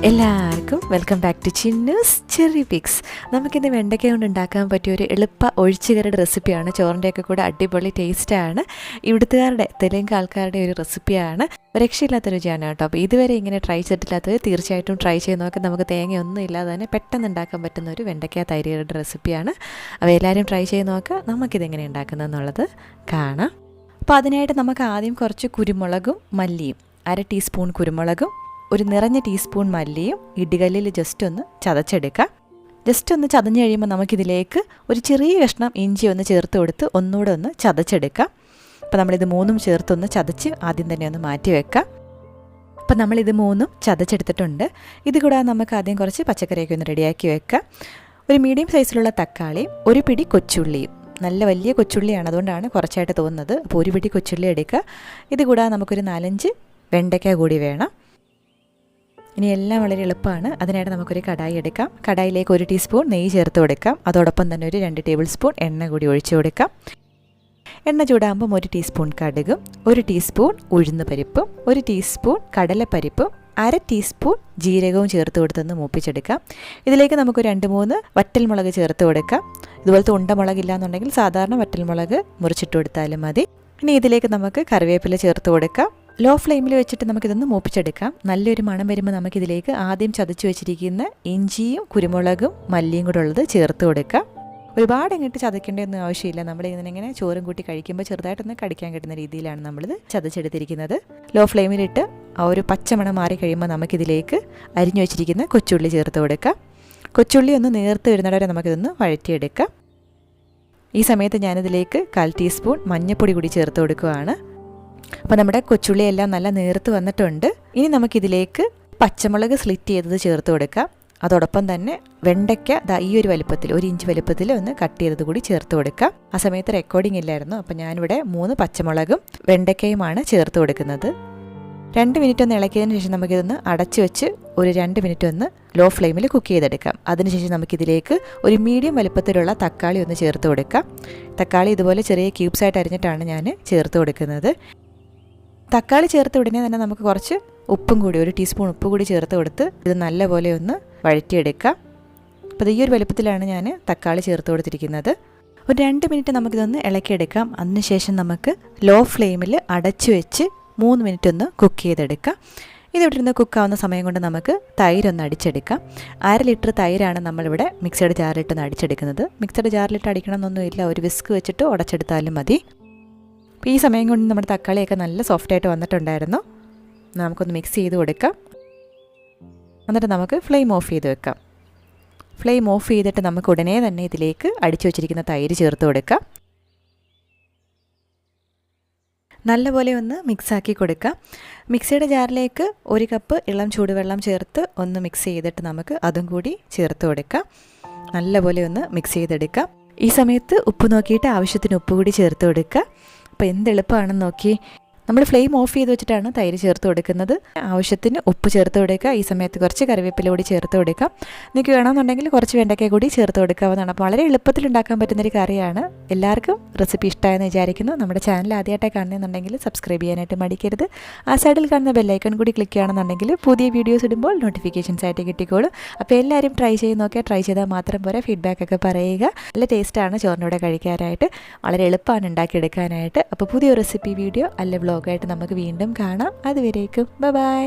എല്ലാവർക്കും welcome back to Chinnoos ചെറിപ്പിക്സ്. നമുക്കിന്ന് വെണ്ടയ്ക്ക കൊണ്ട് ഉണ്ടാക്കാൻ പറ്റിയ ഒരു എളുപ്പ ഒഴിച്ചുകറിയുടെ റെസിപ്പിയാണ്. ചോറിൻ്റെയൊക്കെ കൂടെ അടിപൊളി ടേസ്റ്റാണ്. ഇവിടുത്തുകാരുടെ തെലുങ്ക് ആൾക്കാരുടെ ഒരു റെസിപ്പിയാണ്. രക്ഷയില്ലാത്ത രുചിയാണ് കേട്ടോ. അപ്പോൾ ഇതുവരെ ഇങ്ങനെ ട്രൈ ചെയ്തിട്ടില്ലാത്തവർ തീർച്ചയായിട്ടും ട്രൈ ചെയ്ത് നോക്കാം. നമുക്ക് തേങ്ങയൊന്നും ഇല്ലാതെ തന്നെ പെട്ടെന്ന് ഉണ്ടാക്കാൻ പറ്റുന്ന ഒരു വെണ്ടയ്ക്ക തൈരുകളുടെ റെസിപ്പിയാണ്. അപ്പോൾ എല്ലാവരും ട്രൈ ചെയ്ത് നോക്കുക. നമുക്കിതെങ്ങനെ ഉണ്ടാക്കുന്നതെന്നുള്ളത് കാണാം. അപ്പോൾ അതിനായിട്ട് നമുക്ക് ആദ്യം കുറച്ച് കുരുമുളകും മല്ലിയും, 1/2 ടീസ്പൂൺ കുരുമുളകും, ഒരു നിറഞ്ഞ ടീസ്പൂൺ മല്ലിയും ഇടികല്ലിൽ ജസ്റ്റ് ഒന്ന് ചതച്ചെടുക്കാം. ജസ്റ്റ് ഒന്ന് ചതഞ്ഞ് കഴിയുമ്പോൾ നമുക്കിതിലേക്ക് ഒരു ചെറിയ കഷ്ണം ഇഞ്ചി ഒന്ന് ചേർത്ത് കൊടുത്ത് ഒന്നുകൂടെ ഒന്ന് ചതച്ചെടുക്കാം. അപ്പോൾ നമ്മളിത് മൂന്നും ചേർത്തൊന്ന് ചതച്ച് ആദ്യം തന്നെ ഒന്ന് മാറ്റി വെക്കാം. അപ്പോൾ നമ്മളിത് മൂന്നും ചതച്ചെടുത്തിട്ടുണ്ട്. ഇത് കൂടാതെ നമുക്ക് ആദ്യം കുറച്ച് പച്ചക്കറിയൊക്കെ ഒന്ന് റെഡിയാക്കി വെക്കാം. ഒരു മീഡിയം സൈസിലുള്ള തക്കാളിയും ഒരു പിടി കൊച്ചുള്ളിയും, നല്ല വലിയ കൊച്ചുള്ളിയാണ്, അതുകൊണ്ടാണ് കുറച്ചായിട്ട് തോന്നുന്നത്. അപ്പോൾ ഒരു പിടി കൊച്ചുള്ളി എടുക്കുക. ഇത് കൂടാതെ നമുക്കൊരു 4-5 വെണ്ടയ്ക്ക കൂടി വേണം. ഇനി എല്ലാം വളരെ എളുപ്പമാണ്. അതിനായിട്ട് നമുക്കൊരു കടായി എടുക്കാം. കടായിലേക്ക് 1 ടീസ്പൂൺ നെയ്യ് ചേർത്ത് കൊടുക്കാം. അതോടൊപ്പം തന്നെ ഒരു 2 ടേബിൾ സ്പൂൺ എണ്ണ കൂടി ഒഴിച്ചു കൊടുക്കാം. എണ്ണ ചൂടാകുമ്പം 1 ടീസ്പൂൺ കടുകും, 1 ടീസ്പൂൺ ഉഴുന്ന് പരിപ്പും, 1 ടീസ്പൂൺ കടലപ്പരിപ്പും, 1/2 ടീസ്പൂൺ ജീരകവും ചേർത്ത് കൊടുത്തൊന്ന് മൂപ്പിച്ചെടുക്കാം. ഇതിലേക്ക് നമുക്ക് 2-3 വറ്റൽമുളക് ചേർത്ത് കൊടുക്കാം. ഇതുപോലത്തെ ഉണ്ടമുളക് ഇല്ലാന്നുണ്ടെങ്കിൽ സാധാരണ വറ്റൽമുളക് മുറിച്ചിട്ട് കൊടുത്താലും മതി. ഇനി ഇതിലേക്ക് നമുക്ക് കറിവേപ്പില ചേർത്ത് കൊടുക്കാം. ലോ ഫ്ലെയിമിൽ വെച്ചിട്ട് നമുക്കിതൊന്ന് മൂപ്പിച്ചെടുക്കാം. നല്ലൊരു മണം വരുമ്പോൾ നമുക്കിതിലേക്ക് ആദ്യം ചതച്ച് വെച്ചിരിക്കുന്ന ഇഞ്ചിയും കുരുമുളകും മല്ലിയും കൂടെ ഉള്ളത് ചേർത്ത് കൊടുക്കാം. ഒരുപാട് ഇങ്ങോട്ട് ചതയ്ക്കേണ്ടതൊന്നും ആവശ്യമില്ല. നമ്മൾ ഇതിനെങ്ങനെ ചോറും കൂട്ടി കഴിക്കുമ്പോൾ ചെറുതായിട്ടൊന്ന് കടിക്കാൻ കിട്ടുന്ന രീതിയിലാണ് നമ്മളിത് ചതച്ചെടുത്തിരിക്കുന്നത്. ലോ ഫ്ലെയിമിലിട്ട് ആ ഒരു പച്ചമണം മാറി കഴിയുമ്പോൾ നമുക്കിതിലേക്ക് അരിഞ്ഞു വെച്ചിരിക്കുന്ന കൊച്ചുള്ളി ചേർത്ത് കൊടുക്കാം. കൊച്ചുള്ളി ഒന്ന് നേർത്ത് വരുന്നിടവരെ നമുക്കിതൊന്ന് വഴറ്റിയെടുക്കാം. ഈ സമയത്ത് ഞാനിതിലേക്ക് 1/4 ടീസ്പൂൺ മഞ്ഞൾപ്പൊടി കൂടി ചേർത്ത് കൊടുക്കുകയാണ്. അപ്പോൾ നമ്മുടെ കൊച്ചുള്ളിയെല്ലാം നല്ല നേർത്ത് വന്നിട്ടുണ്ട്. ഇനി നമുക്കിതിലേക്ക് പച്ചമുളക് സ്ലിറ്റ് ചെയ്തത് ചേർത്ത് കൊടുക്കാം. അതോടൊപ്പം തന്നെ വെണ്ടയ്ക്ക ഈ ഒരു വലുപ്പത്തിൽ 1 ഇഞ്ച് വലുപ്പത്തിൽ ഒന്ന് കട്ട് ചെയ്തത് കൂടി ചേർത്ത് കൊടുക്കാം. ആ സമയത്ത് റെക്കോർഡിംഗ് ഇല്ലായിരുന്നു. അപ്പോൾ ഞാനിവിടെ 3 പച്ചമുളകും വെണ്ടയ്ക്കയുമാണ് ചേർത്ത് കൊടുക്കുന്നത്. 2 മിനിറ്റ് ഒന്ന് ഇളക്കിയതിന് ശേഷം നമുക്കിതൊന്ന് അടച്ചു വെച്ച് ഒരു 2 മിനിറ്റ് ഒന്ന് ലോ ഫ്ലെയിമിൽ കുക്ക് ചെയ്തെടുക്കാം. അതിനുശേഷം നമുക്കിതിലേക്ക് ഒരു മീഡിയം വലുപ്പത്തിലുള്ള തക്കാളി ഒന്ന് ചേർത്ത് കൊടുക്കാം. തക്കാളി ഇതുപോലെ ചെറിയ ക്യൂബ്സായിട്ട് അരിഞ്ഞിട്ടാണ് ഞാൻ ചേർത്ത് കൊടുക്കുന്നത്. തക്കാളി ചേർത്ത് ഉടനെ തന്നെ നമുക്ക് കുറച്ച് ഉപ്പും കൂടി, 1 ടീസ്പൂൺ ഉപ്പ് കൂടി ചേർത്ത് കൊടുത്ത് ഇത് നല്ലപോലെ ഒന്ന് വഴറ്റിയെടുക്കാം. അപ്പോൾ ഈ ഒരു വലുപ്പത്തിലാണ് ഞാൻ തക്കാളി ചേർത്ത് കൊടുത്തിരിക്കുന്നത്. ഒരു 2 മിനിറ്റ് നമുക്കിതൊന്ന് ഇളക്കിയെടുക്കാം. അതിനുശേഷം നമുക്ക് ലോ ഫ്ലെയിമിൽ അടച്ചു വെച്ച് 3 മിനിറ്റ് ഒന്ന് കുക്ക് ചെയ്തെടുക്കാം. ഇതിവിടെ ഇരുന്ന് കുക്കാവുന്ന സമയം കൊണ്ട് നമുക്ക് തൈരൊന്ന് അടിച്ചെടുക്കാം. 1/2 ലിറ്റർ തൈരാണ് നമ്മളിവിടെ മിക്സഡ് ജാറിലിട്ടൊന്ന് അടിച്ചെടുക്കുന്നത്. മിക്സഡ് ജാറിലിട്ട് അടിക്കണമെന്നൊന്നുമില്ല, ഒരു വിസ്ക് വെച്ചിട്ട് ഉടച്ചെടുത്താലും മതി. അപ്പോൾ ഈ സമയം കൊണ്ട് നമ്മുടെ തക്കാളിയൊക്കെ നല്ല സോഫ്റ്റായിട്ട് വന്നിട്ടുണ്ടായിരുന്നു. നമുക്കൊന്ന് മിക്സ് ചെയ്ത് കൊടുക്കാം. എന്നിട്ട് നമുക്ക് ഫ്ലെയിം ഓഫ് ചെയ്ത് വെക്കാം. ഫ്ലെയിം ഓഫ് ചെയ്തിട്ട് നമുക്ക് ഉടനെ തന്നെ ഇതിലേക്ക് അടിച്ചു വച്ചിരിക്കുന്ന തൈര് ചേർത്ത് കൊടുക്കാം. നല്ലപോലെ ഒന്ന് മിക്സാക്കി കൊടുക്കാം. മിക്സിയുടെ ജാറിലേക്ക് 1 കപ്പ് ഇളം ചൂടുവെള്ളം ചേർത്ത് ഒന്ന് മിക്സ് ചെയ്തിട്ട് നമുക്ക് അതും കൂടി ചേർത്ത് കൊടുക്കാം. നല്ലപോലെ ഒന്ന് മിക്സ് ചെയ്തെടുക്കാം. ഈ സമയത്ത് ഉപ്പ് നോക്കിയിട്ട് ആവശ്യത്തിന് ഉപ്പ് കൂടി ചേർത്ത് കൊടുക്കുക. അപ്പോൾ എന്ത് എളുപ്പമാണെന്ന് നോക്കി. നമ്മൾ ഫ്ലെയിം ഓഫ് ചെയ്ത് വെച്ചിട്ടാണ് തൈര് ചേർത്ത് കൊടുക്കുന്നത്. ആവശ്യത്തിന് ഉപ്പ് ചേർത്ത് കൊടുക്കുക. ഈ സമയത്ത് കുറച്ച് കറിവേപ്പില കൂടി ചേർത്ത് കൊടുക്കാം. നിങ്ങൾക്ക് വേണമെന്നുണ്ടെങ്കിൽ കുറച്ച് വെണ്ടയ്ക്ക കൂടി ചേർത്ത് കൊടുക്കാവുന്നതാണ്. അപ്പോൾ വളരെ എളുപ്പത്തിൽ ഉണ്ടാക്കാൻ പറ്റുന്നൊരു കറിയാണ്. എല്ലാവർക്കും റെസിപ്പി ഇഷ്ടമായെന്ന് വിചാരിക്കുന്നു. നമ്മുടെ ചാനൽ ആദ്യമായിട്ടായി കാണുന്നുണ്ടെങ്കിൽ സബ്സ്ക്രൈബ് ചെയ്യാനായിട്ട് മടിക്കരുത്. ആ സൈഡിൽ കാണുന്ന ബെല്ലൈക്കൺ കൂടി ക്ലിക്ക് ചെയ്യുകയാണെന്നുണ്ടെങ്കിൽ പുതിയ വീഡിയോസ് ഇടുമ്പോൾ നോട്ടിഫിക്കേഷൻസ് ആയിട്ട് കിട്ടിക്കോളും. അപ്പോൾ എല്ലാവരും ട്രൈ ചെയ്ത് നോക്കിയാൽ, ട്രൈ ചെയ്താൽ മാത്രം പോരാ, ഫീഡ്ബാക്കൊക്കെ പറയുക. നല്ല ടേസ്റ്റാണ് ചോറിനോടെ കഴിക്കാനായിട്ട്. വളരെ എളുപ്പമാണ് ഉണ്ടാക്കിയെടുക്കാനായിട്ട്. അപ്പോൾ പുതിയ റെസിപ്പി വീഡിയോ അല്ല വ്ളോഗായിട്ട് നമുക്ക് വീണ്ടും കാണാം. അതുവരേക്കും ബൈ.